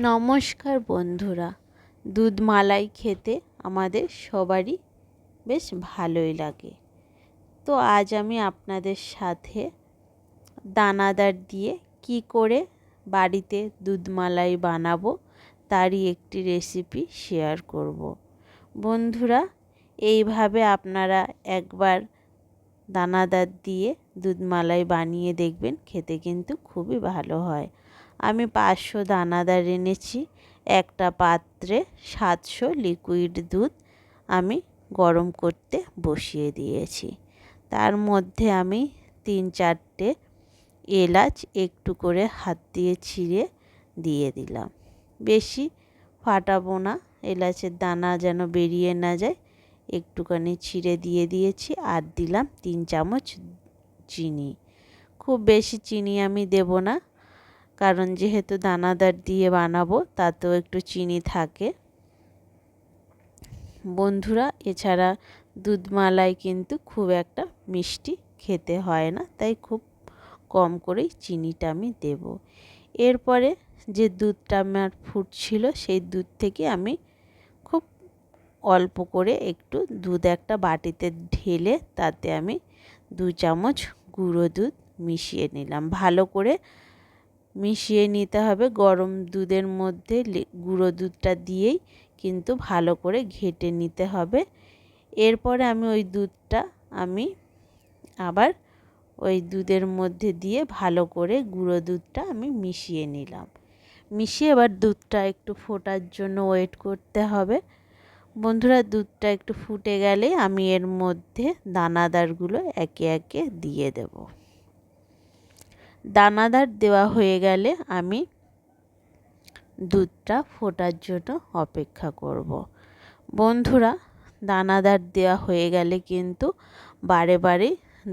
নমস্কার বন্ধুরা, দুধ মালাই খেতে আমাদের সবারই বেশ ভালোই লাগে। তো আজ আমি আপনাদের সাথে দানাদার দিয়ে কি করে বাড়িতে দুধ মালাই বানাবো তারই একটি রেসিপি শেয়ার করব। বন্ধুরা, এইভাবে আপনারা একবার দানাদার দিয়ে দুধ মালাই বানিয়ে দেখবেন, খেতে কিন্তু খুবই ভালো হয়। আমি 500 দানাদার এনেছি। একটা পাত্রে 700 লিকুইড দুধ আমি গরম করতে বসিয়ে দিয়েছি। তার মধ্যে আমি 3-4টে এলাচ একটু করে হাত দিয়ে ছিঁড়ে দিয়ে দিলাম। বেশি ফাটাবো না, এলাচের দানা যেন বেরিয়ে না যায়, একটুখানি ছিঁড়ে দিয়ে দিয়েছি। আর দিলাম 3 চামচ চিনি। খুব বেশি চিনি আমি দেব না, কারণ যেহেতু দানাদার দিয়ে বানাবো তাতেও একটু চিনি থাকে। বন্ধুরা, এছাড়া দুধ মালাই কিন্তু খুব একটা মিষ্টি খেতে হয় না, তাই খুব কম করেই চিনিটা আমি দেব। এরপরে যে দুধটা আমার ফুটছিল সেই দুধ থেকে আমি খুব অল্প করে একটু দুধ একটা বাটিতে ঢেলে তাতে আমি 2 চামচ গুঁড়ো দুধ মিশিয়ে নিলাম। ভালো করে মিশিয়ে নিতে হবে। গরম দুধের মধ্যে গুঁড়ো দুধটা দিয়েই কিন্তু ভালো করে ঘেটে নিতে হবে। এরপরে আমি ওই দুধটা আবার ওই দুধের মধ্যে দিয়ে ভালো করে গুঁড়ো দুধটা আমি মিশিয়ে নিলাম। মিশিয়ে এবার দুধটা একটু ফোটার জন্য ওয়েট করতে হবে। বন্ধুরা, দুধটা একটু ফুটে গেলে আমি এর মধ্যে দানাদারগুলো একে একে দিয়ে দেব। দানাদার দেওয়া হয়ে গেলে আমি দুধটা ফোটার জন্য অপেক্ষা করব। বন্ধুরা, দানাদার দেওয়া হয়ে গেলে কিন্তু বারে বারে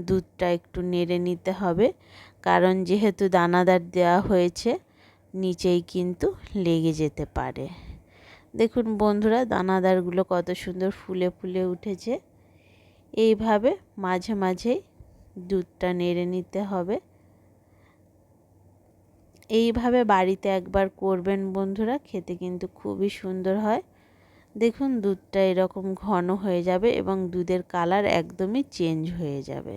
দুধটা একটু নেড়ে নিতে হবে, কারণ যেহেতু দানাদার দেওয়া হয়েছে নিচেই কিন্তু লেগে যেতে পারে। দেখুন বন্ধুরা, দানাদারগুলো কত সুন্দর ফুলে ফুলে উঠেছে। এইভাবে মাঝে মাঝেই দুধটা নেড়ে নিতে হবে। এইভাবে বাড়িতে একবার করবেন বন্ধুরা, খেতে কিন্তু খুবই সুন্দর হয়। দেখুন দুধটা এরকম ঘন হয়ে যাবে এবং দুধের কালার একদমই চেঞ্জ হয়ে যাবে।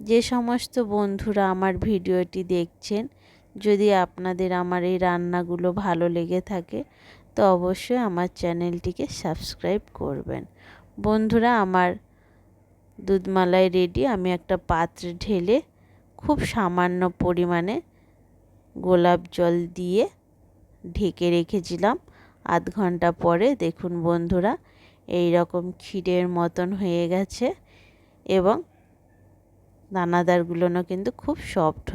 যে সমস্ত বন্ধুরা আমার ভিডিওটি দেখছেন, যদি আপনাদের আমার এই রান্নাগুলো ভালো লেগে থাকে তো অবশ্যই আমার চ্যানেলটিকে সাবস্ক্রাইব করবেন। বন্ধুরা, আমার দুধ মালাই রেডি। আমি একটা পাত্রে ঢেলে খুব সামান্য পরিমাণে গোলাপ জল দিয়ে ঢেকে রেখেছিলাম। আধ ঘন্টা পরে দেখুন বন্ধুরা, এই রকম ক্ষীরের মতন হয়ে গেছে এবং দানাদারগুলোও কিন্তু খুব সফট হয়ে